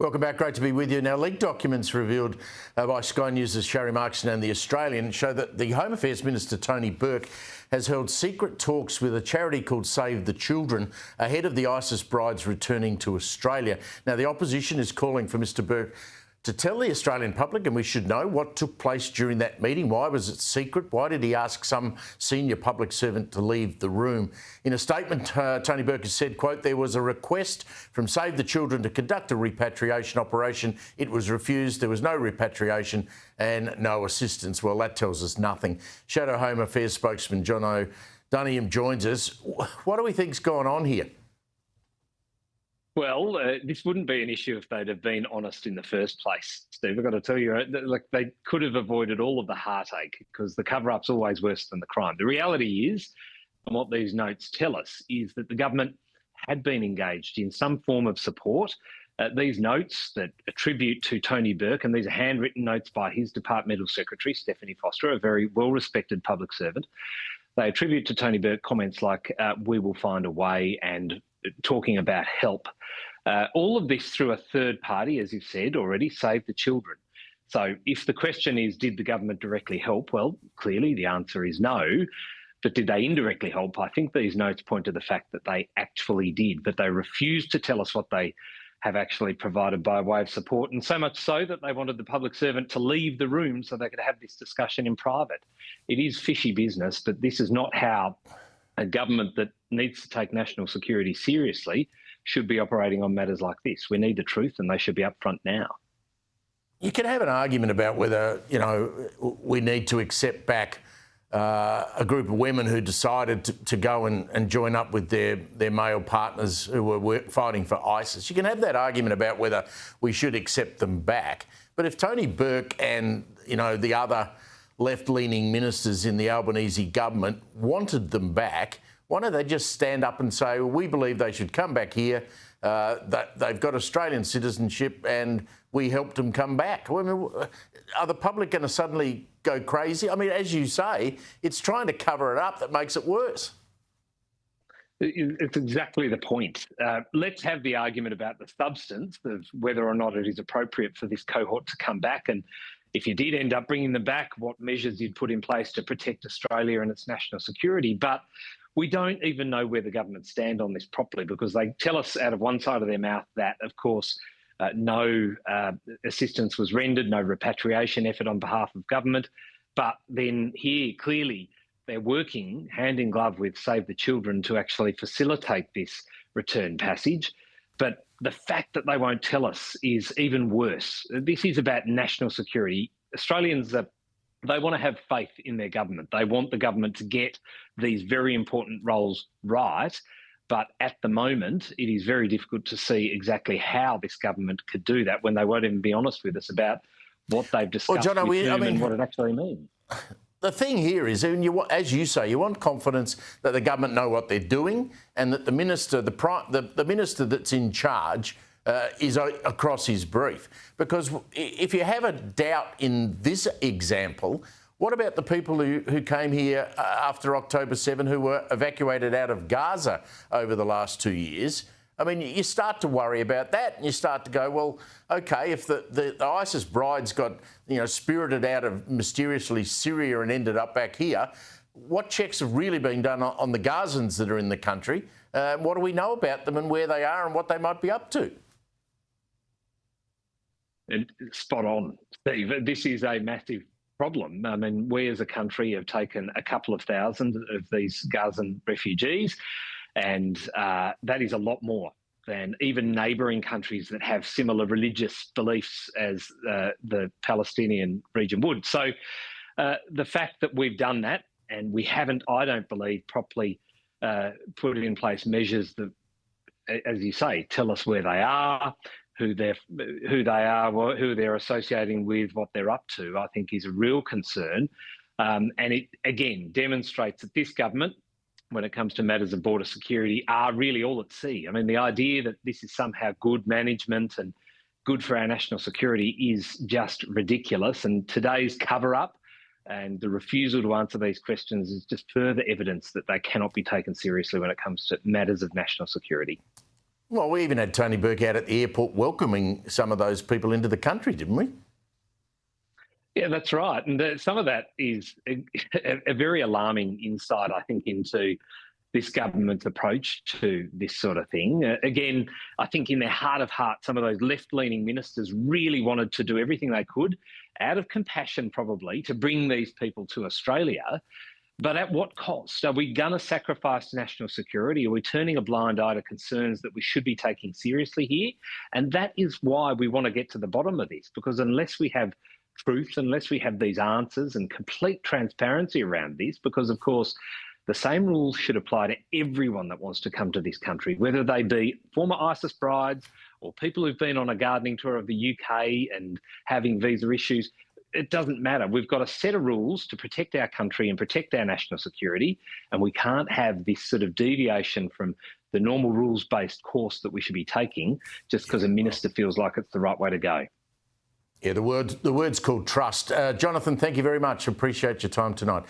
Welcome back. Great to be with you. Now, leaked documents revealed by Sky News' Sharry Markson and The Australian show that the Home Affairs Minister, Tony Burke, has held secret talks with a charity called Save the Children ahead of the ISIS brides returning to Australia. Now, the opposition is calling for Mr Burke to tell the Australian public, and we should know, what took place during that meeting. Why was it secret? Why did he ask some senior public servant to leave the room? In a statement, Tony Burke has said, quote, "There was a request from Save the Children to conduct a repatriation operation. It was refused. There was no repatriation and no assistance." Well, that tells us nothing. Shadow Home Affairs spokesman Duniam joins us. What do we think's going on here? Well, this wouldn't be an issue if they'd have been honest in the first place, Steve. I've got to tell you, like, they could have avoided all of the heartache, because the cover-up's always worse than the crime. The reality is, and what these notes tell us, is that the government had been engaged in some form of support. These notes that attribute to Tony Burke, and these are handwritten notes by his departmental secretary, Stephanie Foster, a very well-respected public servant. They attribute to Tony Burke comments like, "We will find a way," and talking about help. All of this through a third party, as you've said already, Save the Children. So if the question is, did the government directly help? Well, clearly the answer is no. But did they indirectly help? I think these notes point to the fact that they actually did, but they refused to tell us what they have actually provided by way of support, and so much so that they wanted the public servant to leave the room so they could have this discussion in private. It is fishy business, but this is not how a government that needs to take national security seriously should be operating on matters like this. We need the truth, and they should be upfront now. You can have an argument about whether, we need to accept back a group of women who decided to go and join up with their male partners who were fighting for ISIS. You can have that argument about whether we should accept them back. But if Tony Burke and, the other left-leaning ministers in the Albanese government wanted them back, why don't they just stand up and say, well, we believe they should come back here, that they've got Australian citizenship and we helped them come back? I mean, are the public going to suddenly go crazy? I mean, as you say, it's trying to cover it up that makes it worse. It's exactly the point. Let's have the argument about the substance of whether or not it is appropriate for this cohort to come back, and if you did end up bringing them back, what measures you'd put in place to protect Australia and its national security. But we don't even know where the government stand on this properly, because they tell us out of one side of their mouth that, of course, no assistance was rendered, no repatriation effort on behalf of government. But then here, clearly, they're working hand in glove with Save the Children to actually facilitate this return passage. But the fact that they won't tell us is even worse. This is about national security. Australians, they want to have faith in their government. They want the government to get these very important roles right. But at the moment, it is very difficult to see exactly how this government could do that when they won't even be honest with us about what they've discussed with them and what it actually means. The thing here is, as you say, you want confidence that the government know what they're doing, and that the minister, the minister that's in charge, is across his brief. Because if you have a doubt in this example, what about the people who came here after October 7, who were evacuated out of Gaza over the last 2 years? I mean, you start to worry about that, and you start to go, well, OK, if the ISIS brides got, spirited out of mysteriously Syria and ended up back here, what checks have really been done on the Gazans that are in the country? What do we know about them and where they are and what they might be up to? And spot on, Steve. This is a massive problem. I mean, we as a country have taken a couple of thousand of these Gazan refugees, and that is a lot more than even neighbouring countries that have similar religious beliefs as the Palestinian region would. So the fact that we've done that, and we haven't, I don't believe, properly put in place measures that, as you say, tell us where they are, who they're associating with, what they're up to, I think is a real concern. And it, again, demonstrates that this government, when it comes to matters of border security, are really all at sea. I mean, the idea that this is somehow good management and good for our national security is just ridiculous. And today's cover-up and the refusal to answer these questions is just further evidence that they cannot be taken seriously when it comes to matters of national security. Well, we even had Tony Burke out at the airport welcoming some of those people into the country, didn't we? Yeah, that's right. And some of that is a very alarming insight, I think, into this government's approach to this sort of thing. Again, I think in their heart of hearts, some of those left-leaning ministers really wanted to do everything they could, out of compassion probably, to bring these people to Australia. But at what cost? Are we going to sacrifice national security? Are we turning a blind eye to concerns that we should be taking seriously here? And that is why we want to get to the bottom of this, because unless we have truth, unless we have these answers and complete transparency around this, because of course, the same rules should apply to everyone that wants to come to this country, whether they be former ISIS brides or people who've been on a gardening tour of the UK and having visa issues. It doesn't matter. We've got a set of rules to protect our country and protect our national security, and we can't have this sort of deviation from the normal rules-based course that we should be taking just because a minister feels like it's the right way to go. Yeah, the word's called trust. Jonathon, thank you very much. Appreciate your time tonight.